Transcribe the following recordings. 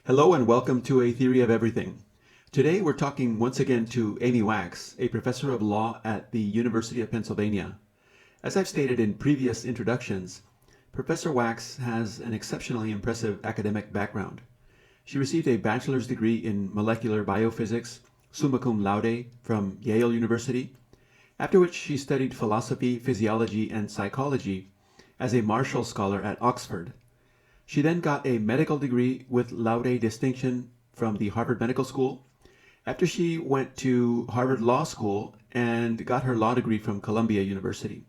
Hello and welcome to A Theory of Everything. Today we're talking once again to Amy Wax, a professor of law at the University of Pennsylvania. As I've stated in previous introductions, Professor Wax has an exceptionally impressive academic background. She received a bachelor's degree in molecular biophysics, summa cum laude, from Yale University, after which she studied philosophy, physiology, and psychology as a Marshall Scholar at Oxford. She then got a medical degree with laude distinction from the Harvard Medical School, after she went to Harvard Law School and got her law degree from Columbia University.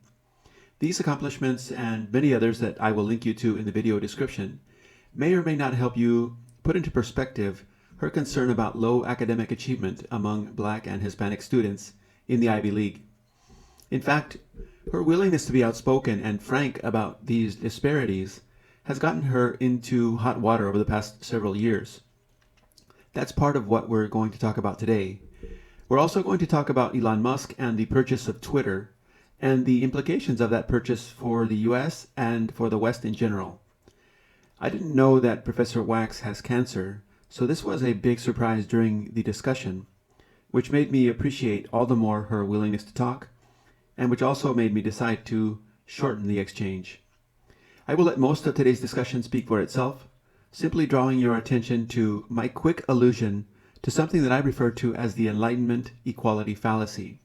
These accomplishments and many others that I will link you to in the video description may or may not help you put into perspective her concern about low academic achievement among Black and Hispanic students in the Ivy League. In fact, her willingness to be outspoken and frank about these disparities has gotten her into hot water over the past several years. That's part of what we're going to talk about today. We're also going to talk about Elon Musk and the purchase of Twitter and the implications of that purchase for the US and for the West in general. I didn't know that Professor Wax has cancer, so this was a big surprise during the discussion, which made me appreciate all the more her willingness to talk, and which also made me decide to shorten the exchange. I will let most of today's discussion speak for itself, simply drawing your attention to my quick allusion to something that I refer to as the Enlightenment equality fallacy.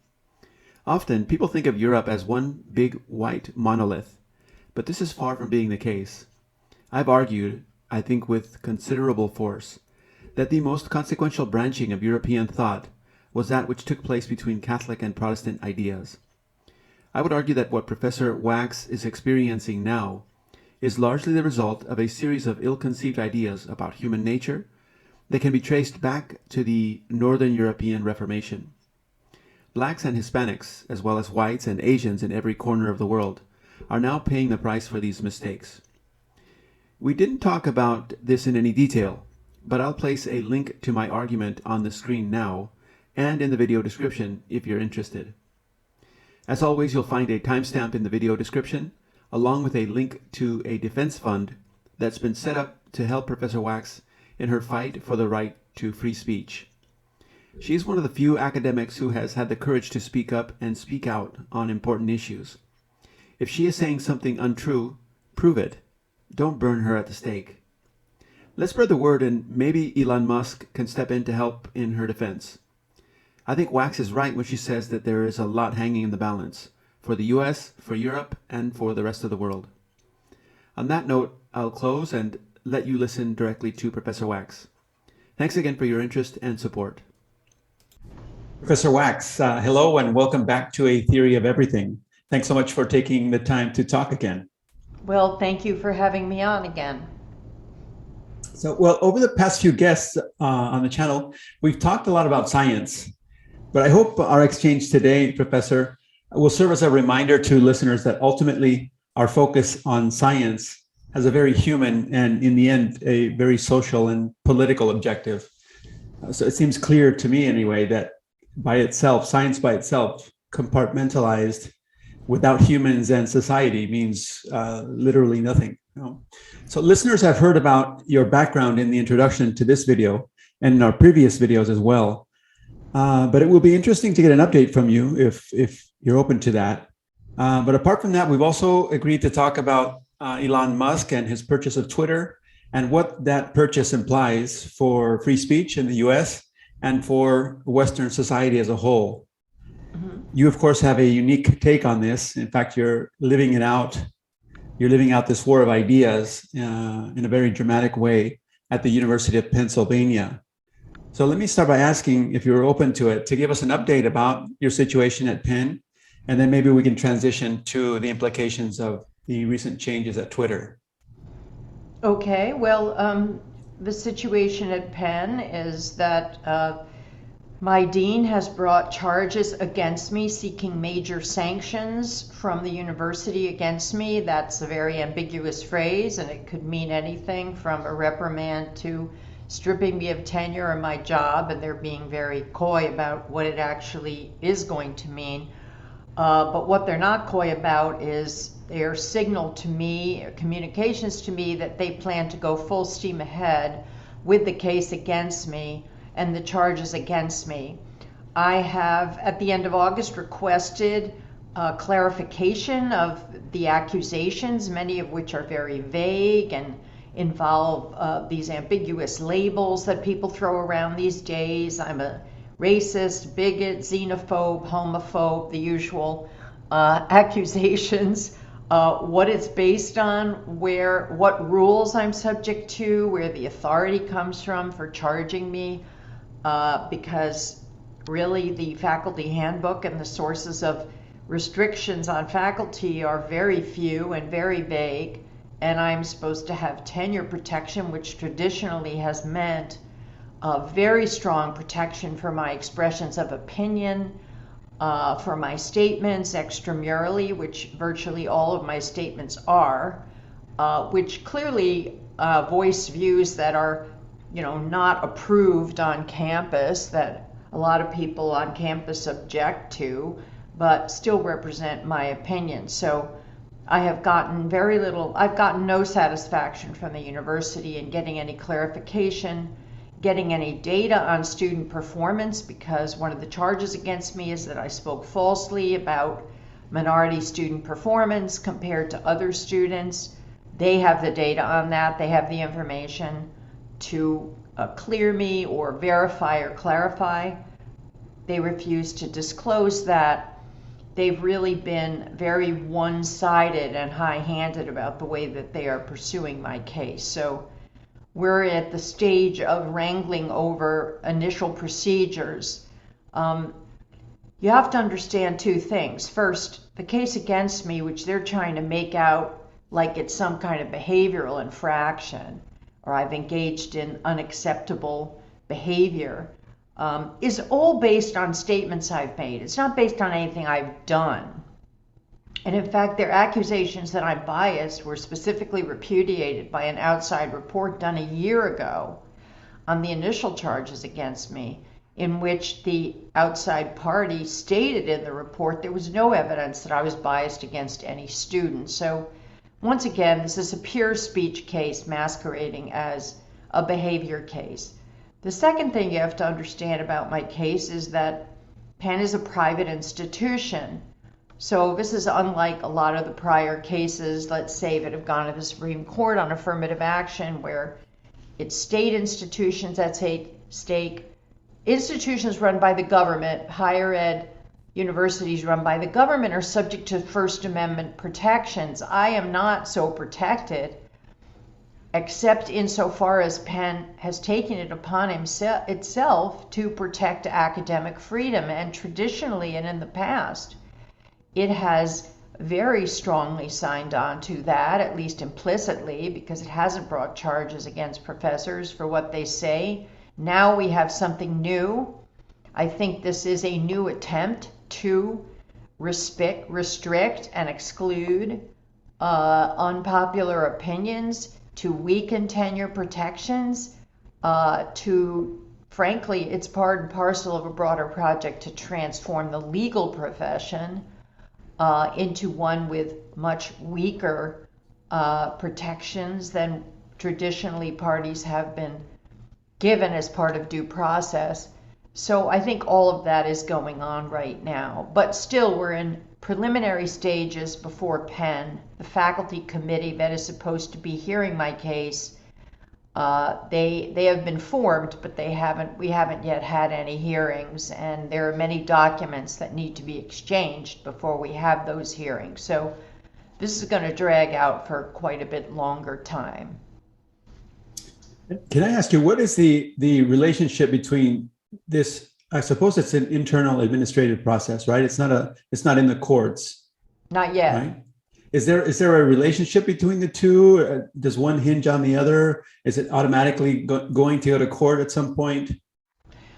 Often, people think of Europe as one big white monolith, but this is far from being the case. I've argued, I think with considerable force, that the most consequential branching of European thought was that which took place between Catholic and Protestant ideas. I would argue that what Professor Wax is experiencing now is largely the result of a series of ill-conceived ideas about human nature that can be traced back to the Northern European Reformation. Blacks and Hispanics, as well as whites and Asians in every corner of the world, are now paying the price for these mistakes. We didn't talk about this in any detail, but I'll place a link to my argument on the screen now and in the video description if you're interested. As always, you'll find a timestamp in the video description, along with a link to a defense fund that's been set up to help Professor Wax in her fight for the right to free speech. She's one of the few academics who has had the courage to speak up and speak out on important issues. If she is saying something untrue, prove it. Don't burn her at the stake. Let's spread the word, and maybe Elon Musk can step in to help in her defense. I think Wax is right when she says that there is a lot hanging in the balance for the US, for Europe, and for the rest of the world. On that note, I'll close and let you listen directly to Professor Wax. Thanks again for your interest and support. Professor Wax, hello and welcome back to A Theory of Everything. Thanks so much for taking the time to talk again. Well, thank you for having me on again. So, well, over the past few guests on the channel, we've talked a lot about science, but I hope our exchange today, Professor, will serve as a reminder to listeners that ultimately our focus on science has a very human and, in the end, a very social and political objective. So it seems clear to me anyway that by itself, science by itself, compartmentalized without humans and society means literally nothing. So listeners have heard about your background in the introduction to this video and in our previous videos as well. But it will be interesting to get an update from you if you're open to that. But apart from that, we've also agreed to talk about Elon Musk and his purchase of Twitter and what that purchase implies for free speech in the US and for Western society as a whole. Mm-hmm. You, of course, have a unique take on this. In fact, you're living it out. You're living out this war of ideas in a very dramatic way at the University of Pennsylvania. So let me start by asking, if you're open to it, to give us an update about your situation at Penn, and then maybe we can transition to the implications of the recent changes at Twitter. Okay, well, the situation at Penn is that my dean has brought charges against me, seeking major sanctions from the university against me. That's a very ambiguous phrase, and it could mean anything from a reprimand to stripping me of tenure in my job, and they're being very coy about what it actually is going to mean. But what they're not coy about is their signal to me, communications to me, that they plan to go full steam ahead with the case against me and the charges against me. I have, at the end of August, requested clarification of the accusations, many of which are very vague and involve these ambiguous labels that people throw around these days. I'm a racist, bigot, xenophobe, homophobe, the usual accusations. What it's based on, what rules I'm subject to, where the authority comes from for charging me, because really the faculty handbook and the sources of restrictions on faculty are very few and very vague, and I'm supposed to have tenure protection, which traditionally has meant a very strong protection for my expressions of opinion, for my statements extramurally, which virtually all of my statements are, which clearly voice views that are, not approved on campus, that a lot of people on campus object to, but still represent my opinion. So I have gotten I've gotten no satisfaction from the university in getting any clarification, getting any data on student performance, because one of the charges against me is that I spoke falsely about minority student performance compared to other students. They have the data on that. They have the information to clear me or verify or clarify. They refuse to disclose that. They've really been very one-sided and high-handed about the way that they are pursuing my case. So we're at the stage of wrangling over initial procedures. You have to understand two things. First, the case against me, which they're trying to make out like it's some kind of behavioral infraction, or I've engaged in unacceptable behavior, is all based on statements I've made. It's not based on anything I've done. And in fact, their accusations that I'm biased were specifically repudiated by an outside report done a year ago on the initial charges against me, in which the outside party stated in the report there was no evidence that I was biased against any student. So once again, this is a pure speech case masquerading as a behavior case. The second thing you have to understand about my case is that Penn is a private institution. So this is unlike a lot of the prior cases, let's say, that have gone to the Supreme Court on affirmative action, where it's state institutions at stake, institutions run by the government, higher ed universities run by the government are subject to First Amendment protections. I am not so protected, except insofar as Penn has taken it upon itself to protect academic freedom. And traditionally and in the past, it has very strongly signed on to that, at least implicitly, because it hasn't brought charges against professors for what they say. Now we have something new. I think this is a new attempt to restrict and exclude unpopular opinions, to weaken tenure protections, frankly, it's part and parcel of a broader project to transform the legal profession into one with much weaker protections than traditionally parties have been given as part of due process. So I think all of that is going on right now. But still, we're in preliminary stages before Penn, the faculty committee that is supposed to be hearing my case. They have been formed, but we haven't yet had any hearings, and there are many documents that need to be exchanged before we have those hearings. So this is going to drag out for quite a bit longer time. Can I ask you, what is the relationship between this? I suppose it's an internal administrative process, right? It's not in the courts. Not yet. Right? Is there a relationship between the two? Does one hinge on the other? Is it automatically going to go to court at some point?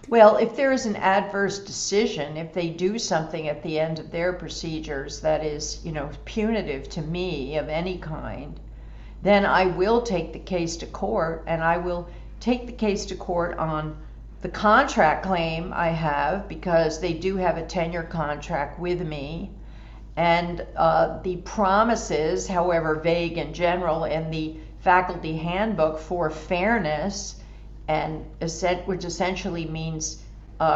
Well, if there is an adverse decision, if they do something at the end of their procedures that is, punitive to me of any kind, then I will take the case to court, and I will take the case to court on the contract claim I have, because they do have a tenure contract with me. And the promises, however vague in general, in the faculty handbook for fairness, and which essentially means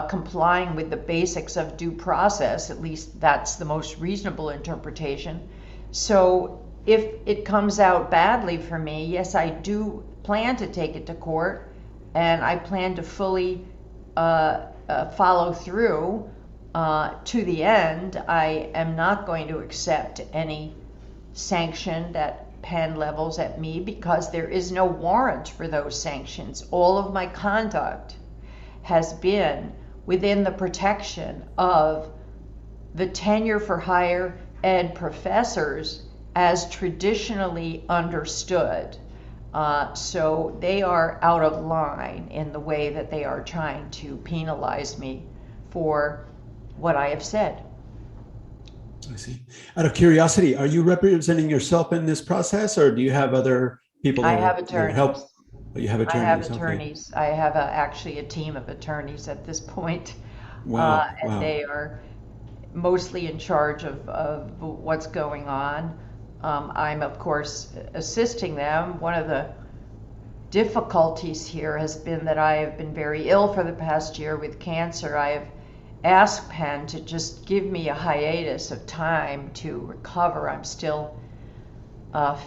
complying with the basics of due process, at least that's the most reasonable interpretation. So if it comes out badly for me, yes, I do plan to take it to court, and I plan to fully follow through to the end. I am not going to accept any sanction that Penn levels at me because there is no warrant for those sanctions. All of my conduct has been within the protection of the tenure for higher ed professors as traditionally understood. So they are out of line in the way that they are trying to penalize me for what I have said. I see. Out of curiosity, are you representing yourself in this process, or do you have other people I that have that attorneys. help? Oh, you have attorneys. I have Okay. attorneys. I have actually a team of attorneys at this point. Wow. And Wow. they are mostly in charge of what's going on. I'm, of course, assisting them. One of the difficulties here has been that I have been very ill for the past year with cancer. I have asked Penn to just give me a hiatus of time to recover. I'm still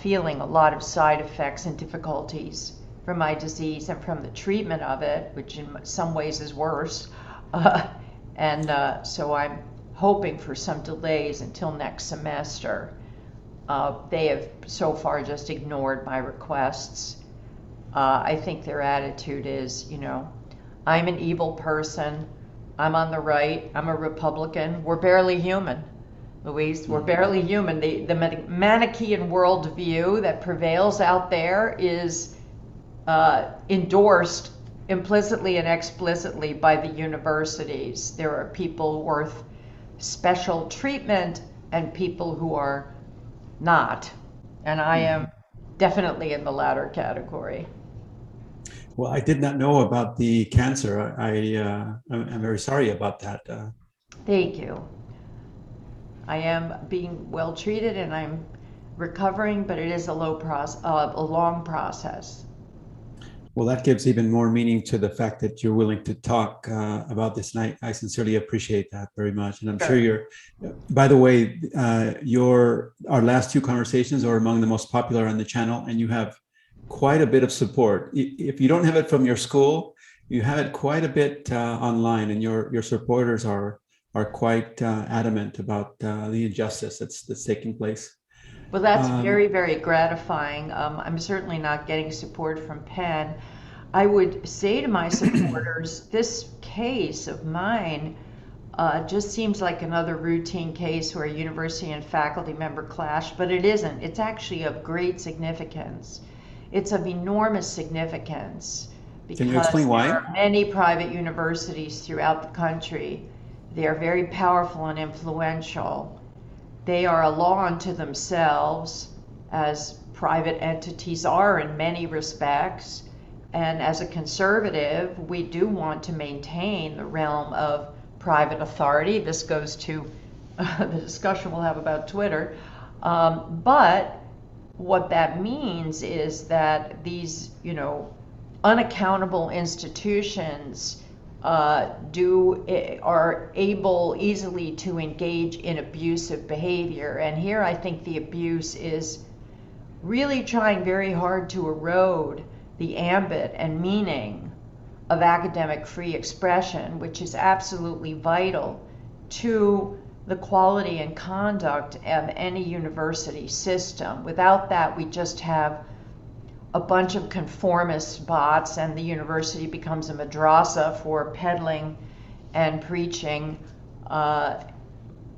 feeling a lot of side effects and difficulties from my disease and from the treatment of it, which in some ways is worse. So I'm hoping for some delays until next semester. They have so far just ignored my requests. I think their attitude is, I'm an evil person. I'm on the right. I'm a Republican. We're barely human, Luis. We're barely human. The Manichaean worldview that prevails out there is endorsed implicitly and explicitly by the universities. There are people worth special treatment and people who are not. And I am definitely in the latter category. Well, I did not know about the cancer. I'm very sorry about that. Thank you. I am being well treated and I'm recovering, but it is a long process. Well, that gives even more meaning to the fact that you're willing to talk about this, and I sincerely appreciate that very much. And I'm sure you're. By the way, our last two conversations are among the most popular on the channel, and you have quite a bit of support. If you don't have it from your school, you have it quite a bit online, and your supporters are quite adamant about the injustice that's taking place. Well, that's very, very gratifying. I'm certainly not getting support from Penn. I would say to my supporters, this case of mine just seems like another routine case where a university and faculty member clash, but it isn't. It's actually of great significance. It's of enormous significance because Can you explain why? there are many private universities throughout the country. They are very powerful and influential. They are a law unto themselves, as private entities are in many respects. And as a conservative, we do want to maintain the realm of private authority. This goes to the discussion we'll have about Twitter. But what that means is that these, unaccountable institutions are able easily to engage in abusive behavior. And here I think the abuse is really trying very hard to erode the ambit and meaning of academic free expression, which is absolutely vital to the quality and conduct of any university system. Without that, we just have a bunch of conformist bots, and the university becomes a madrasa for peddling and preaching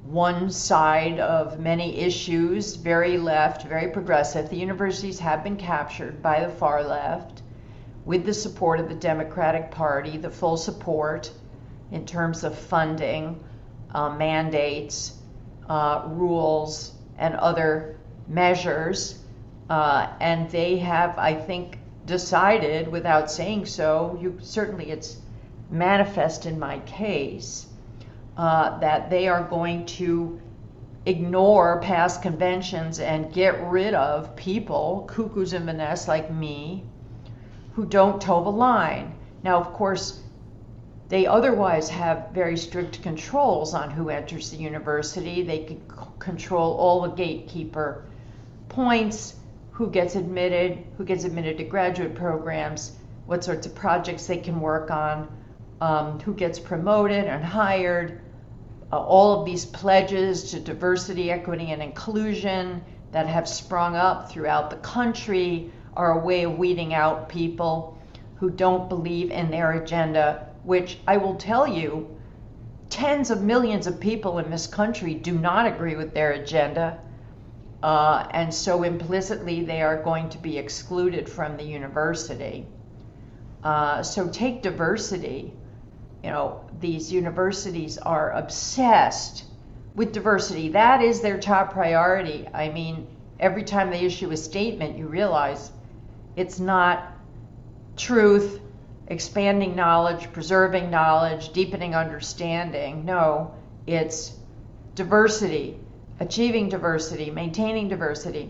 one side of many issues, very left, very progressive. The universities have been captured by the far left with the support of the Democratic Party, the full support in terms of funding, mandates, rules, and other measures. And they have, I think, decided, without saying so, certainly it's manifest in my case, that they are going to ignore past conventions and get rid of people, cuckoos in the nest like me, who don't toe the line. Now, of course, they otherwise have very strict controls on who enters the university. They can control all the gatekeeper points, who gets admitted to graduate programs, what sorts of projects they can work on, who gets promoted and hired, all of these pledges to diversity, equity, and inclusion that have sprung up throughout the country are a way of weeding out people who don't believe in their agenda, which I will tell you, tens of millions of people in this country do not agree with their agenda. And so implicitly they are going to be excluded from the university. So take diversity. You know, these universities are obsessed with diversity. That is their top priority. I mean, every time they issue a statement, you realize it's not truth, expanding knowledge, preserving knowledge, deepening understanding. No, it's diversity, achieving diversity, maintaining diversity.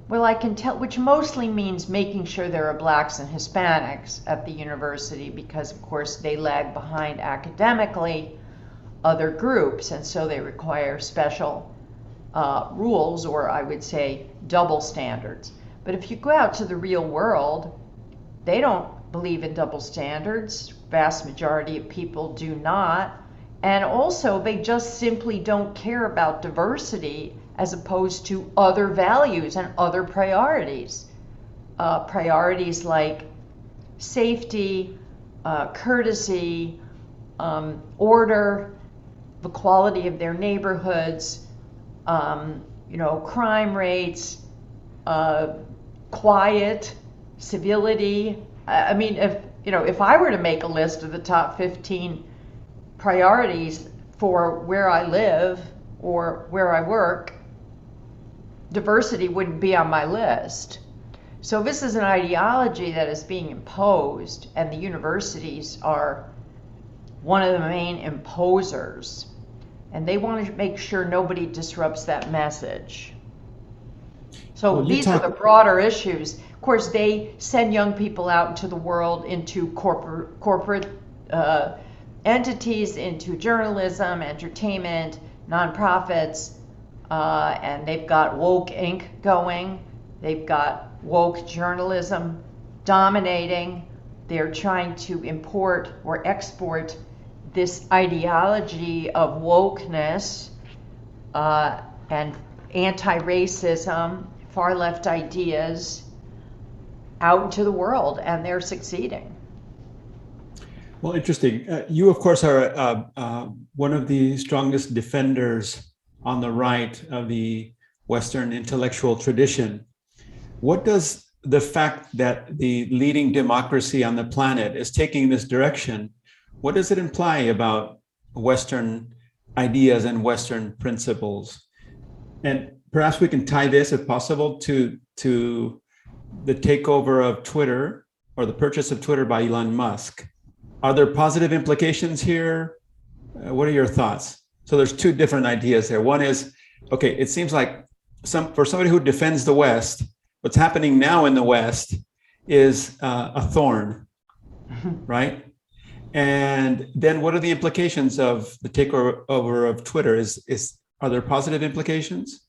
Well, I can tell, which mostly means making sure there are blacks and Hispanics at the university, because of course they lag behind academically other groups, and so they require special rules, or I would say double standards. But if you go out to the real world, they don't believe in double standards. Vast majority of people do not. And also they just simply don't care about diversity as opposed to other values and other priorities. Priorities like safety, courtesy, order, the quality of their neighborhoods, crime rates, quiet, civility. I mean, if I were to make a list of the top 15 priorities for where I live or where I work, diversity wouldn't be on my list. So this is an ideology that is being imposed, and the universities are one of the main imposers, and they want to make sure nobody disrupts that message. So these are the broader issues. Of course, they send young people out into the world, into corporate entities, into journalism, entertainment, nonprofits, and they've got Woke Inc. going. They've got woke journalism dominating. They're trying to import or export this ideology of wokeness and anti-racism, far left ideas out into the world, and they're succeeding. Well, interesting. You, of course, are one of the strongest defenders on the right of the Western intellectual tradition. What does the fact that the leading democracy on the planet is taking this direction, what does it imply about Western ideas and Western principles? And perhaps we can tie this, if possible, to the takeover of Twitter, or the purchase of Twitter by Elon Musk. Are there positive implications here? What are your thoughts? So there's two different ideas there. One is, okay, it seems like for somebody who defends the West, what's happening now in the West is a thorn, right? And then what are the implications of the takeover of Twitter? Are there positive implications?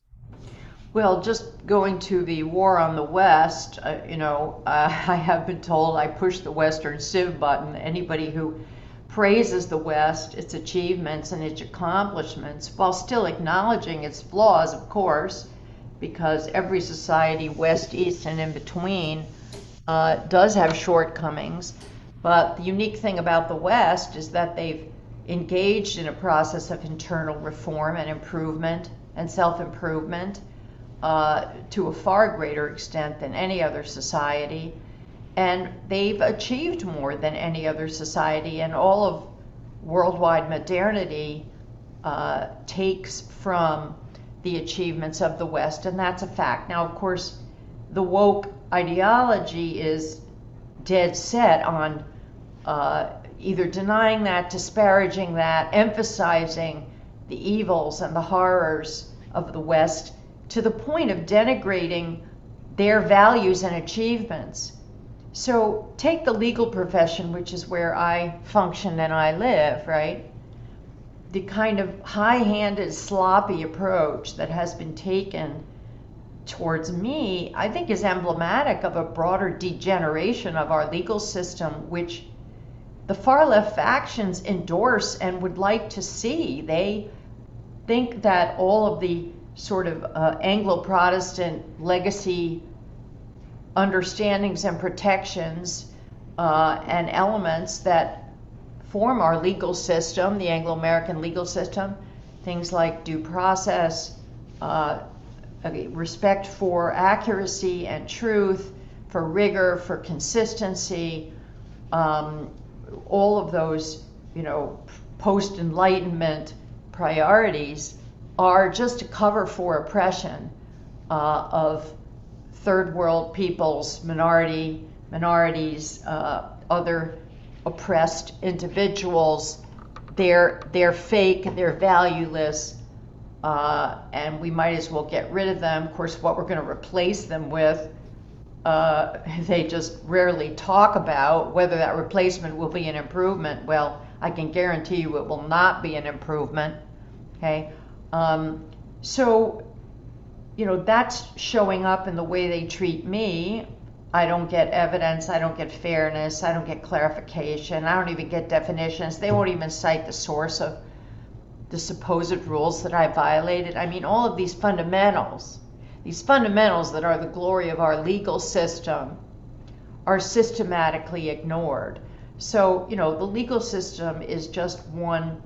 Well, just going to the war on the West, I have been told I push the Western Civ button. Anybody who praises the West, its achievements and its accomplishments, while still acknowledging its flaws, of course, because every society, West, East, and in between, does have shortcomings. But the unique thing about the West is that they've engaged in a process of internal reform and improvement and self-improvement to a far greater extent than any other society. And they've achieved more than any other society, and all of worldwide modernity takes from the achievements of the West, and that's a fact. Now, of course, the woke ideology is dead set on either denying that, disparaging that, emphasizing the evils and the horrors of the West to the point of denigrating their values and achievements. So take the legal profession, which is where I function and I live, right? The kind of high-handed, sloppy approach that has been taken towards me, I think, is emblematic of a broader degeneration of our legal system, which the far left factions endorse and would like to see. They think that all of the sort of Anglo Protestant legacy understandings and protections and elements that form our legal system, the Anglo-American legal system, things like due process, respect for accuracy and truth, for rigor, for consistency, all of those, post-Enlightenment priorities are just a cover for oppression of third world peoples, minorities, other oppressed individuals. They're fake, they're valueless, and we might as well get rid of them. Of course, what we're going to replace them with, they just rarely talk about. Whether that replacement will be an improvement, well, I can guarantee you it will not be an improvement. Okay, so that's showing up in the way they treat me. I don't get evidence, I don't get fairness, I don't get clarification, I don't even get definitions. They won't even cite the source of the supposed rules that I violated. I mean, all of these fundamentals that are the glory of our legal system are systematically ignored. So, the legal system is just one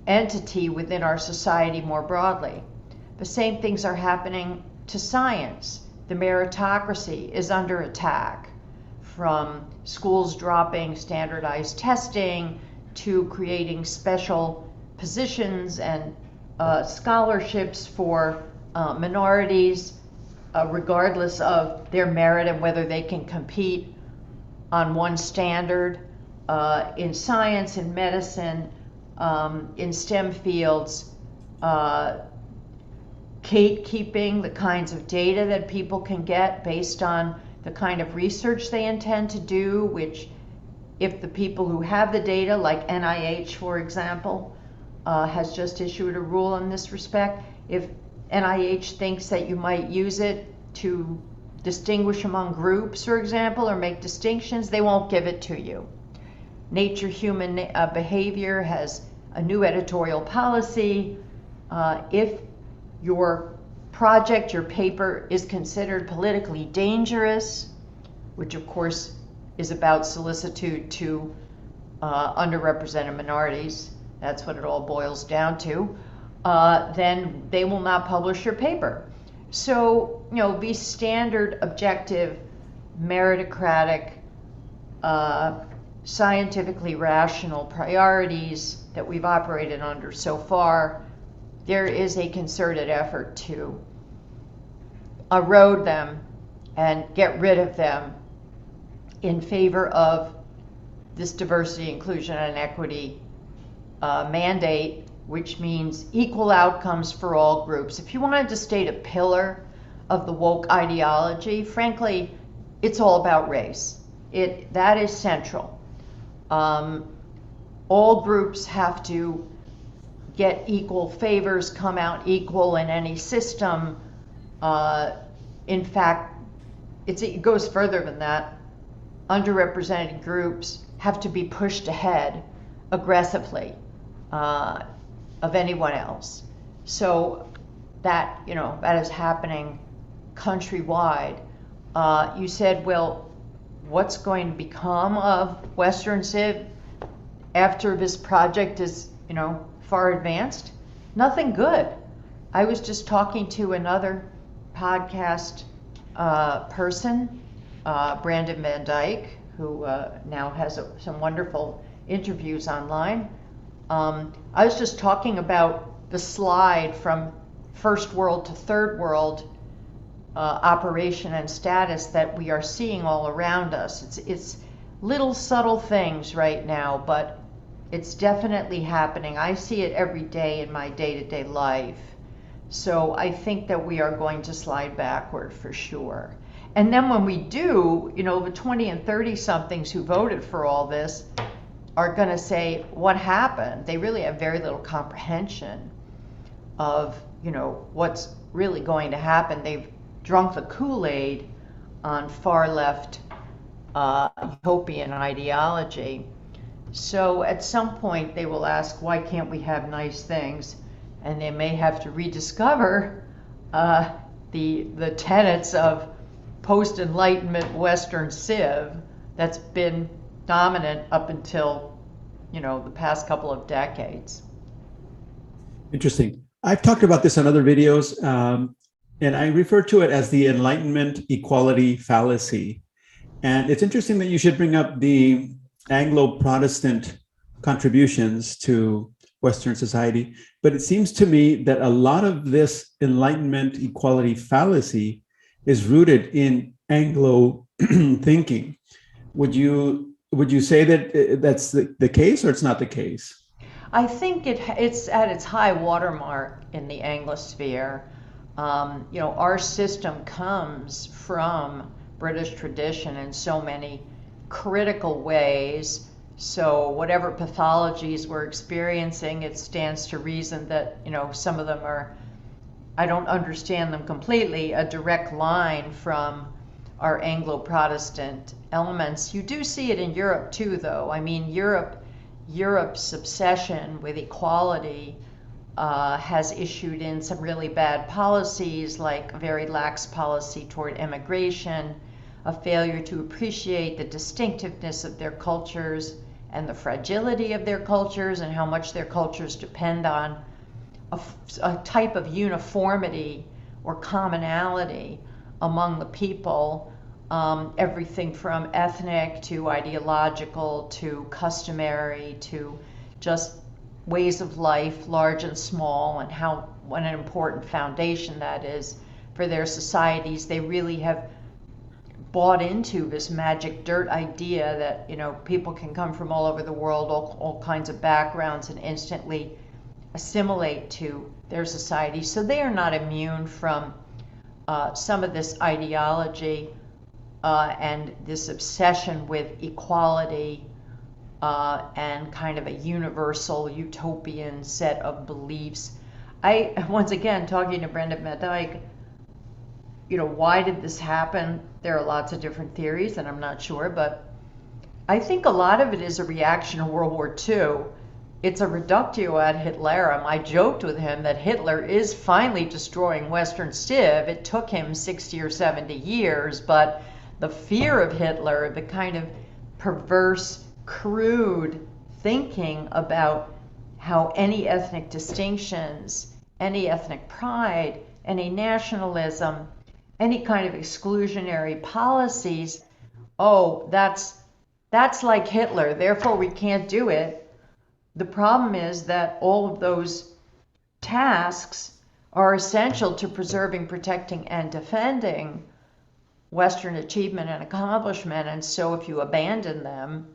entity within our society more broadly. The same things are happening to science. The meritocracy is under attack, from schools dropping standardized testing to creating special positions and scholarships for minorities, regardless of their merit and whether they can compete on one standard. In science, in medicine, in STEM fields, gatekeeping the kinds of data that people can get based on the kind of research they intend to do, which, if the people who have the data, like NIH, for example, has just issued a rule in this respect, if NIH thinks that you might use it to distinguish among groups, for example, or make distinctions, they won't give it to you. Nature Human Behavior has a new editorial policy. If your project, your paper, is considered politically dangerous, which of course is about solicitude to underrepresented minorities, that's what it all boils down to, then they will not publish your paper. So, these standard, objective, meritocratic, scientifically rational priorities that we've operated under so far, there is a concerted effort to erode them and get rid of them in favor of this diversity, inclusion, and equity mandate, which means equal outcomes for all groups. If you wanted to state a pillar of the woke ideology, frankly, it's all about race. That is central. All groups have to get equal favors, come out equal in any system. In fact, it goes further than that. Underrepresented groups have to be pushed ahead aggressively of anyone else. So that is happening countrywide. You said, well, what's going to become of Western Civ after this project is far advanced? Nothing good. I was just talking to another podcast person, Brandon Van Dyke, who now has some wonderful interviews online. I was just talking about the slide from first world to third world operation and status that we are seeing all around us. It's little subtle things right now, but it's definitely happening. I see it every day in my day-to-day life. So I think that we are going to slide backward for sure. And then when we do, the 20 and 30 somethings who voted for all this are going to say, what happened? They really have very little comprehension of, what's really going to happen. They've drunk the Kool-Aid on far left utopian ideology. So at some point they will ask, why can't we have nice things? And they may have to rediscover the tenets of post-Enlightenment Western civ that's been dominant up until, the past couple of decades. Interesting. I've talked about this on other videos, and I refer to it as the Enlightenment equality fallacy. And it's interesting that you should bring up the Anglo Protestant contributions to Western society, but it seems to me that a lot of this Enlightenment equality fallacy is rooted in Anglo thinking. Would you say that that's the case, or it's not the case? I think it's at its high watermark in the Anglosphere. Our system comes from British tradition in so many critical ways. So whatever pathologies we're experiencing, it stands to reason that, some of them are, I don't understand them completely, a direct line from our Anglo Protestant elements. You do see it in Europe too, though. I mean, Europe's obsession with equality has issued in some really bad policies, like a very lax policy toward immigration, a failure to appreciate the distinctiveness of their cultures and the fragility of their cultures and how much their cultures depend on a type of uniformity or commonality among the people, everything from ethnic to ideological to customary to just ways of life, large and small, and what an important foundation that is for their societies. They really have bought into this magic dirt idea that people can come from all over the world, all kinds of backgrounds, and instantly assimilate to their society. So they are not immune from some of this ideology and this obsession with equality and kind of a universal utopian set of beliefs. Once again, talking to Brenda Madike, why did this happen? There are lots of different theories, and I'm not sure, but I think a lot of it is a reaction to World War II. It's a reductio ad Hitlerum. I joked with him that Hitler is finally destroying Western civ. It took him 60 or 70 years, but the fear of Hitler, the kind of perverse, crude thinking about how any ethnic distinctions, any ethnic pride, any nationalism, any kind of exclusionary policies, that's like Hitler, therefore we can't do it. The problem is that all of those tasks are essential to preserving, protecting, and defending Western achievement and accomplishment, and so if you abandon them,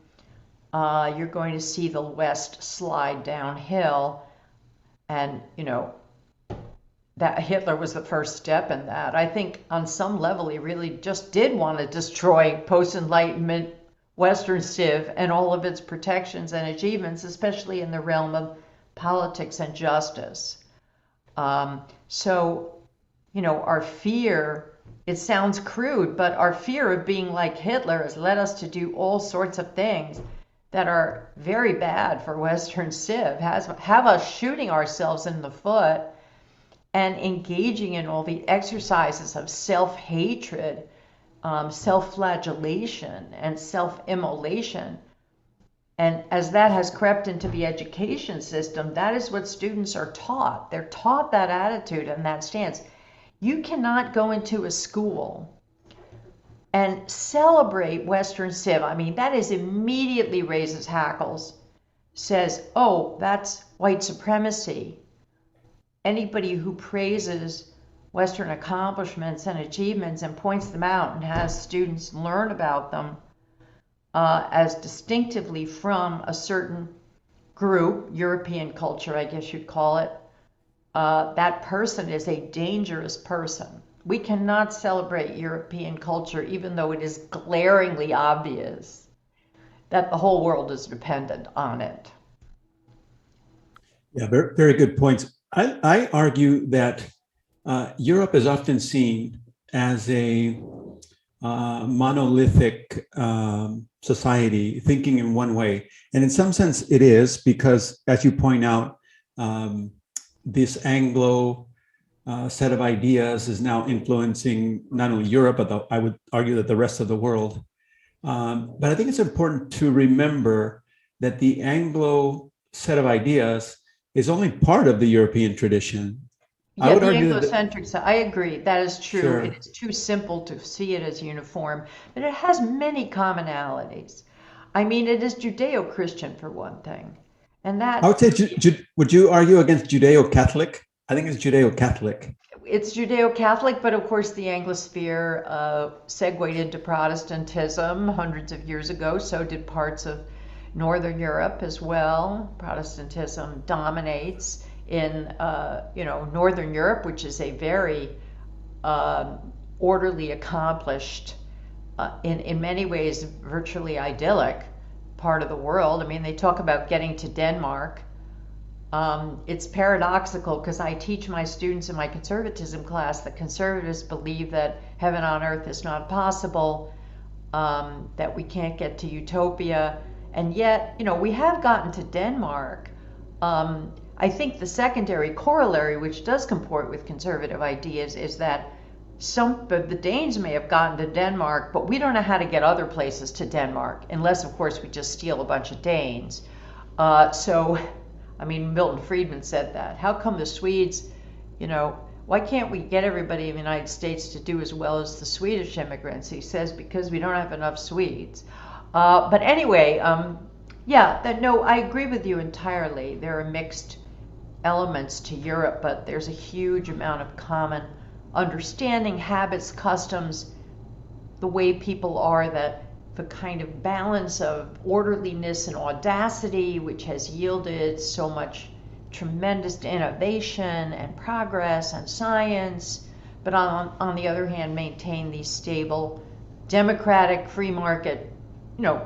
you're going to see the West slide downhill. And that Hitler was the first step in that. I think on some level he really just did want to destroy post-Enlightenment Western civ and all of its protections and achievements, especially in the realm of politics and justice. So our fear, it sounds crude, but our fear of being like Hitler has led us to do all sorts of things that are very bad for Western civ, have us shooting ourselves in the foot and engaging in all the exercises of self-hatred, self-flagellation, and self-immolation. And as that has crept into the education system, that is what students are taught. They're taught that attitude and that stance. You cannot go into a school and celebrate Western civ. I mean, that is immediately raises hackles, says, oh, that's white supremacy. Anybody who praises Western accomplishments and achievements and points them out and has students learn about them as distinctively from a certain group, European culture, I guess you'd call it, that person is a dangerous person. We cannot celebrate European culture even though it is glaringly obvious that the whole world is dependent on it. Yeah, very, very good points. I argue that Europe is often seen as a monolithic society, thinking in one way. And in some sense it is, because as you point out, this Anglo set of ideas is now influencing not only Europe, but I would argue that the rest of the world. But I think it's important to remember that the Anglo set of ideas is only part of the European tradition. Yeah, the Anglo-centric side, I agree, that is true. Sure. It is too simple to see it as uniform, but it has many commonalities. I mean, it is Judeo-Christian for one thing. And that I would say, would you argue against Judeo-Catholic? I think it's Judeo-Catholic. It's Judeo-Catholic, but of course the Anglosphere segued into Protestantism hundreds of years ago. So did parts of Northern Europe as well. Protestantism dominates in Northern Europe, which is a very orderly, accomplished, in many ways virtually idyllic part of the world. I mean, they talk about getting to Denmark. It's paradoxical because I teach my students in my conservatism class that conservatives believe that heaven on earth is not possible, that we can't get to utopia, and yet, we have gotten to Denmark. I think the secondary corollary, which does comport with conservative ideas, is that the Danes may have gotten to Denmark, but we don't know how to get other places to Denmark, unless, of course, we just steal a bunch of Danes. Milton Friedman said that. How come the Swedes, why can't we get everybody in the United States to do as well as the Swedish immigrants? He says, because we don't have enough Swedes. But anyway, I agree with you entirely. There are mixed elements to Europe, but there's a huge amount of common understanding, habits, customs, the way people are, that the kind of balance of orderliness and audacity, which has yielded so much tremendous innovation and progress and science, but on the other hand, maintain these stable, democratic, free market,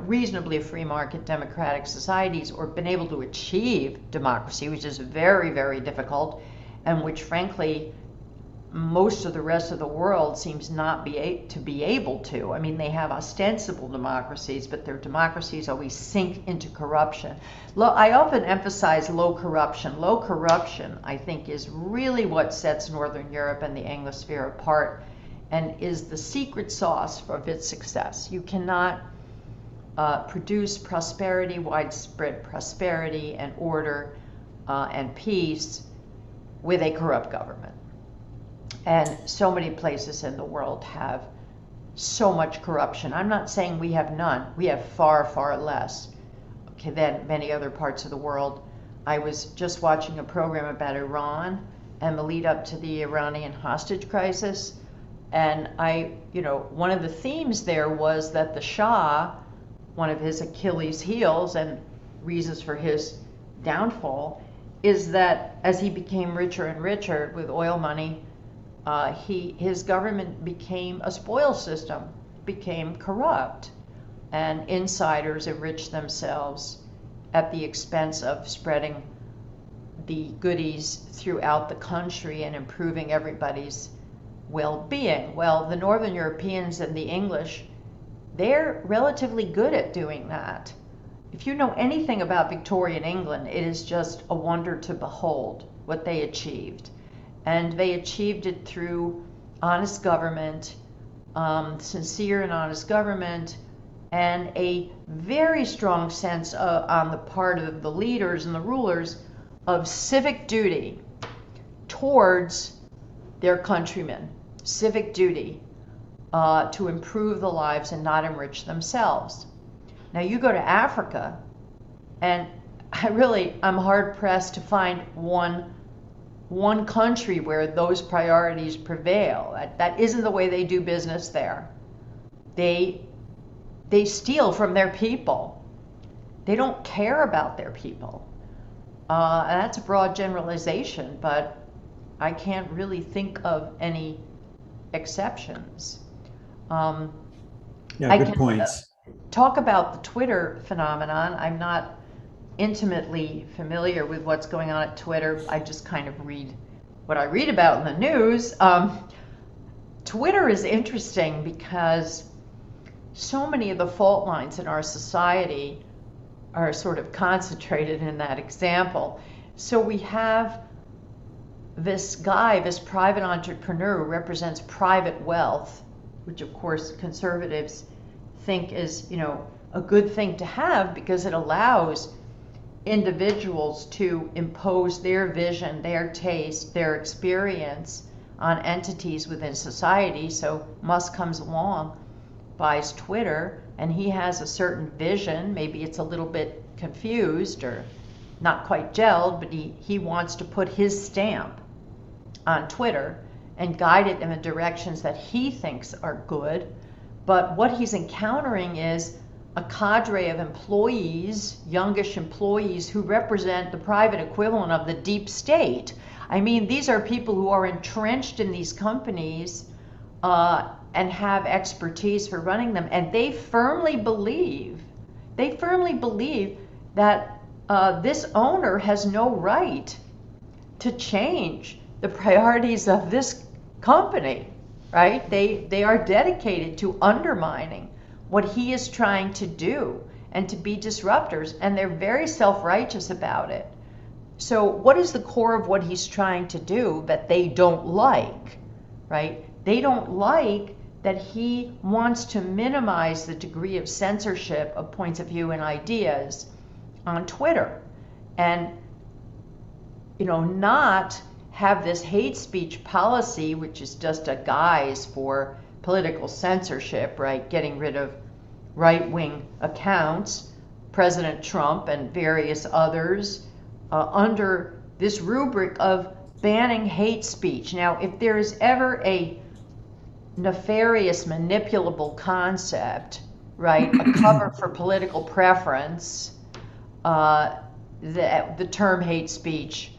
reasonably free market democratic societies, or been able to achieve democracy, which is very, very difficult, and which frankly, most of the rest of the world seems not to be able to. I mean, they have ostensible democracies, but their democracies always sink into corruption. I often emphasize low corruption. Low corruption, I think, is really what sets Northern Europe and the Anglosphere apart, and is the secret sauce of its success. You cannot produce prosperity, widespread prosperity and order and peace with a corrupt government. And so many places in the world have so much corruption. I'm not saying we have none. We have far, far less than many other parts of the world. I was just watching a program about Iran and the lead up to the Iranian hostage crisis. And one of the themes there was that the Shah, one of his Achilles heels and reasons for his downfall, is that as he became richer and richer with oil money, his government became a spoil system, became corrupt, and insiders enriched themselves at the expense of spreading the goodies throughout the country and improving everybody's well-being. Well, the Northern Europeans and the English, they're relatively good at doing that. If you know anything about Victorian England, it is just a wonder to behold what they achieved. And they achieved it through honest government, sincere and honest government, and a very strong sense on the part of the leaders and the rulers of civic duty towards their countrymen, civic duty to improve the lives and not enrich themselves. Now you go to Africa, and I'm hard pressed to find one country where those priorities prevail. That isn't the way they do business there. They steal from their people. They don't care about their people. And that's a broad generalization, but I can't really think of any exceptions. Yeah, I good can points. talk about the Twitter phenomenon. I'm not intimately familiar with what's going on at Twitter. I just kind of read what I read about in the news. Twitter is interesting because so many of the fault lines in our society are sort of concentrated in that example. So we have this guy, this private entrepreneur who represents private wealth, which of course conservatives think is, a good thing to have because it allows individuals to impose their vision, their taste, their experience on entities within society. So Musk comes along, buys Twitter, and he has a certain vision. Maybe it's a little bit confused or not quite gelled, but he wants to put his stamp on Twitter and guide it in the directions that he thinks are good. But what he's encountering is a cadre of employees, youngish employees, who represent the private equivalent of the deep state. I mean, these are people who are entrenched in these companies and have expertise for running them, and they firmly believe that this owner has no right to change the priorities of this company, right? They are dedicated to undermining what he is trying to do and to be disruptors, and they're very self-righteous about it. So what is the core of what he's trying to do that they don't like, right? They don't like that he wants to minimize the degree of censorship of points of view and ideas on Twitter, and not have this hate speech policy, which is just a guise for political censorship, right? Getting rid of right-wing accounts, President Trump and various others, under this rubric of banning hate speech. Now, if there is ever a nefarious, manipulable concept, right, a cover for political preference, the term hate speech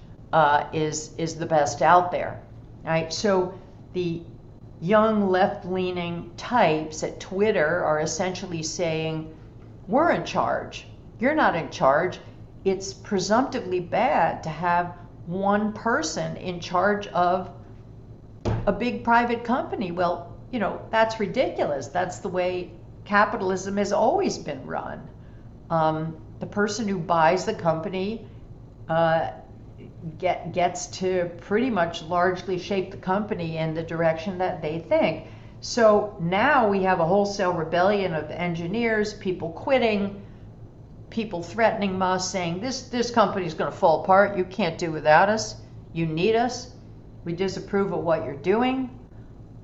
is the best out there, right? So the young left-leaning types at Twitter are essentially saying, we're in charge. You're not in charge. It's presumptively bad to have one person in charge of a big private company. Well, that's ridiculous. That's the way capitalism has always been run. The person who buys the company gets to pretty much largely shape the company in the direction that they think. So now we have a wholesale rebellion of engineers, people quitting, people threatening Musk, saying this company is going to fall apart. You can't do without us. You need us. We disapprove of what you're doing.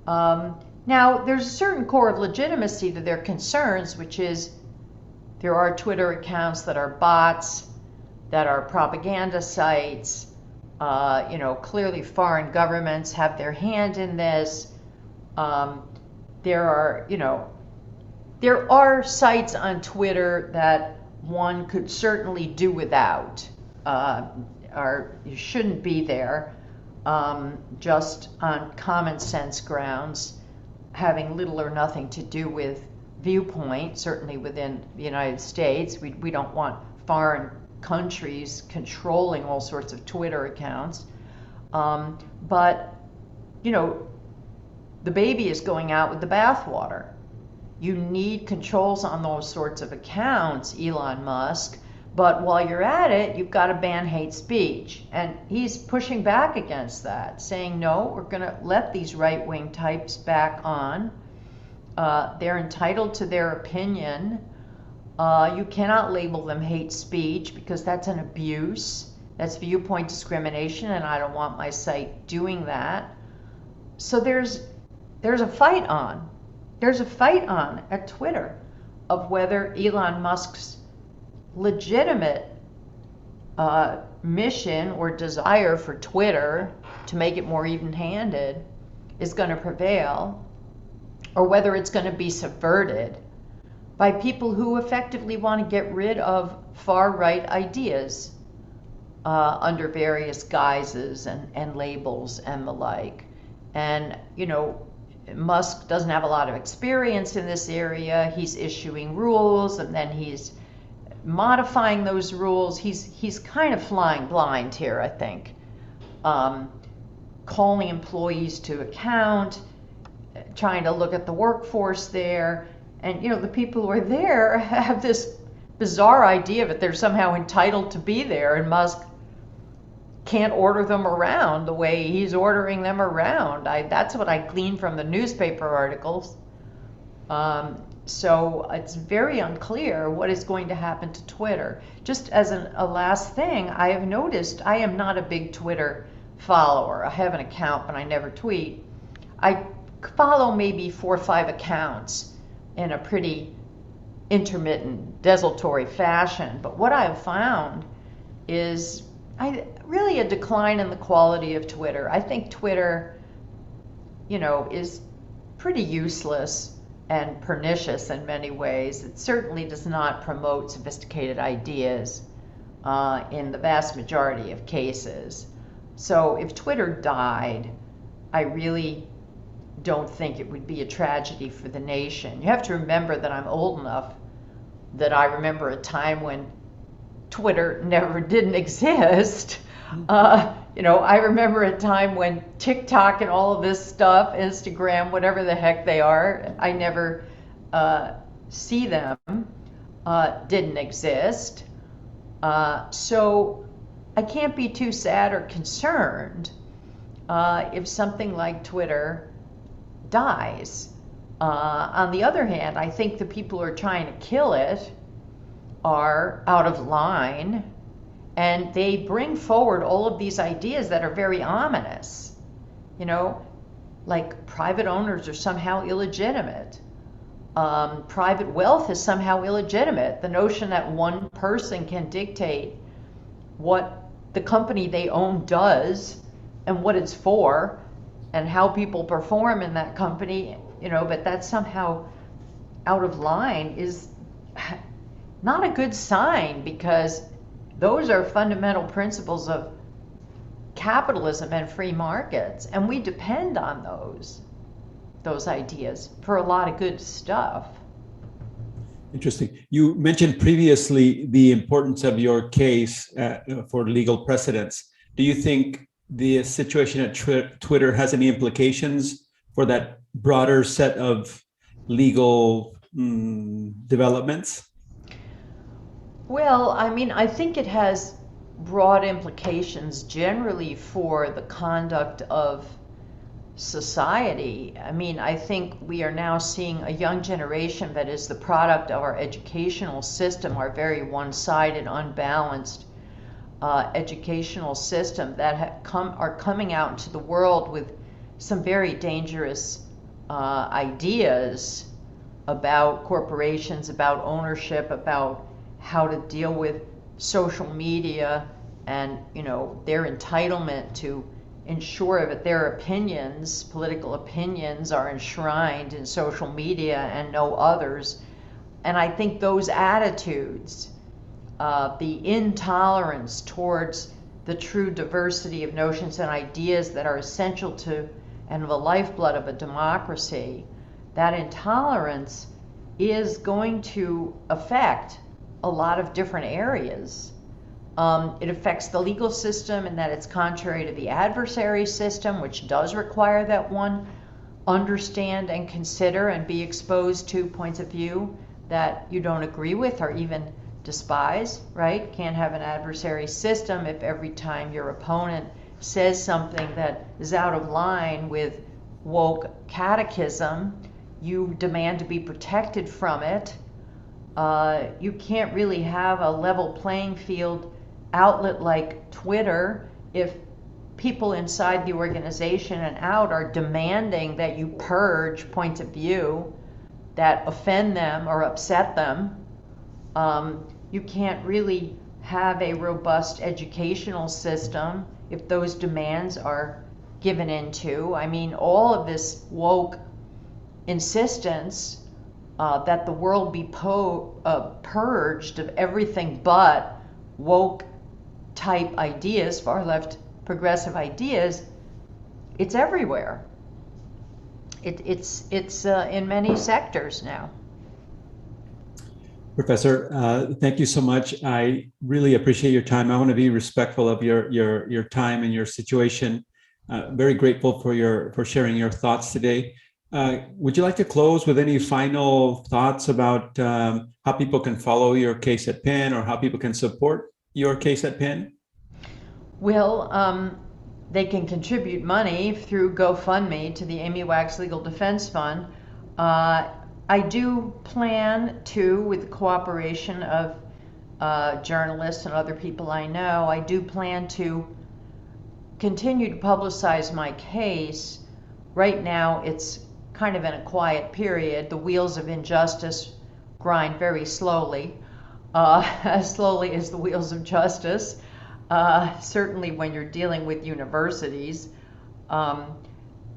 Now, there's a certain core of legitimacy to their concerns, which is there are Twitter accounts that are bots, that are propaganda sites. Clearly foreign governments have their hand in this. There are sites on Twitter that one could certainly do without, or you shouldn't be there, just on common sense grounds, having little or nothing to do with viewpoint. Certainly within the United States, we don't want foreign countries controlling all sorts of Twitter accounts. But the baby is going out with the bathwater. You need controls on those sorts of accounts, Elon Musk, but while you're at it, you've got to ban hate speech. And he's pushing back against that, saying, no, we're going to let these right-wing types back on. They're entitled to their opinion. You cannot label them hate speech because that's an abuse. That's viewpoint discrimination, and I don't want my site doing that. So there's a fight on. There's a fight on at Twitter of whether Elon Musk's legitimate mission or desire for Twitter to make it more even-handed is going to prevail, or whether it's going to be subverted by people who effectively want to get rid of far-right ideas. under various guises and labels and the like. And, you know, Musk doesn't have a lot of experience in this area. He's issuing rules and then he's modifying those rules. He's kind of flying blind here, I think. Calling employees to account, trying to look at the workforce there. And, you know, the people who are there have this bizarre idea that they're somehow entitled to be there, and Musk can't order them around the way he's ordering them around. That's what I gleaned from the newspaper articles. So it's very unclear what is going to happen to Twitter. Just as a last thing, I have noticed I am not a big Twitter follower. I have an account, but I never tweet. I follow maybe 4 or 5 accounts in a pretty intermittent, desultory fashion. But what I've found is really a decline in the quality of Twitter. I think Twitter, you know, is pretty useless and pernicious in many ways. It certainly does not promote sophisticated ideas in the vast majority of cases. So if Twitter died, I really don't think it would be a tragedy for the nation. You have to remember that I'm old enough that I remember a time when Twitter didn't exist. You know, I remember a time when TikTok and all of this stuff, Instagram, whatever the heck they are, I never see them, didn't exist. So I can't be too sad or concerned if something like Twitter dies. On the other hand, I think the people who are trying to kill it are out of line, and they bring forward all of these ideas that are very ominous. You know, like private owners are somehow illegitimate. Private wealth is somehow illegitimate. The notion that one person can dictate what the company they own does and what it's for and how people perform in that company, you know, but that's somehow out of line is not a good sign, because those are fundamental principles of capitalism and free markets, and we depend on those ideas for a lot of good stuff. Interesting. You mentioned previously the importance of your case for legal precedents. Do you think the situation at Twitter has any implications for that broader set of legal developments? Well, I mean, I think it has broad implications generally for the conduct of society. I mean, I think we are now seeing a young generation that is the product of our educational system, our very one-sided, unbalanced educational system, that are coming out into the world with some very dangerous ideas about corporations, about ownership, about how to deal with social media, and, you know, their entitlement to ensure that their opinions, political opinions, are enshrined in social media and no others. And I think those attitudes, the intolerance towards the true diversity of notions and ideas that are essential to and the lifeblood of a democracy, that intolerance is going to affect a lot of different areas. It affects the legal system in that it's contrary to the adversary system, which does require that one understand and consider and be exposed to points of view that you don't agree with or even despise, right? Can't have an adversary system if every time your opponent says something that is out of line with woke catechism, you demand to be protected from it. You can't really have a level playing field outlet like Twitter if people inside the organization and out are demanding that you purge points of view that offend them or upset them. You can't really have a robust educational system if those demands are given into. I mean, all of this woke insistence that the world be purged of everything but woke type ideas, far left progressive ideas, it's everywhere. It's in many sectors now. Professor, thank you so much. I really appreciate your time. I want to be respectful of your time and your situation. Very grateful for sharing your thoughts today. Would you like to close with any final thoughts about how people can follow your case at Penn, or how people can support your case at Penn? Well, they can contribute money through GoFundMe to the Amy Wax Legal Defense Fund. I do plan to, with the cooperation of journalists and other people I know, I do plan to continue to publicize my case. Right now, it's kind of in a quiet period. The wheels of injustice grind very slowly, as slowly as the wheels of justice, certainly when you're dealing with universities.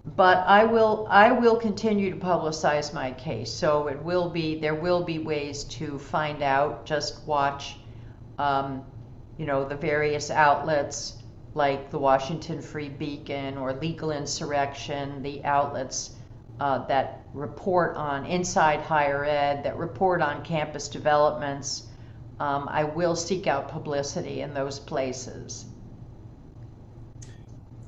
But I will continue to publicize my case. So there will be ways to find out. Just watch, the various outlets like the Washington Free Beacon or Legal Insurrection, the outlets that report on inside higher ed, that report on campus developments. I will seek out publicity in those places.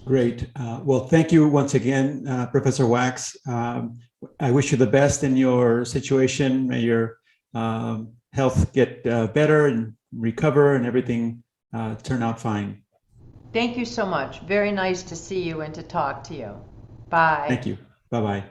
Great. Well, thank you once again, Professor Wax. I wish you the best in your situation. May your health get better and recover, and everything turn out fine. Thank you so much. Very nice to see you and to talk to you. Bye. Thank you. Bye-bye.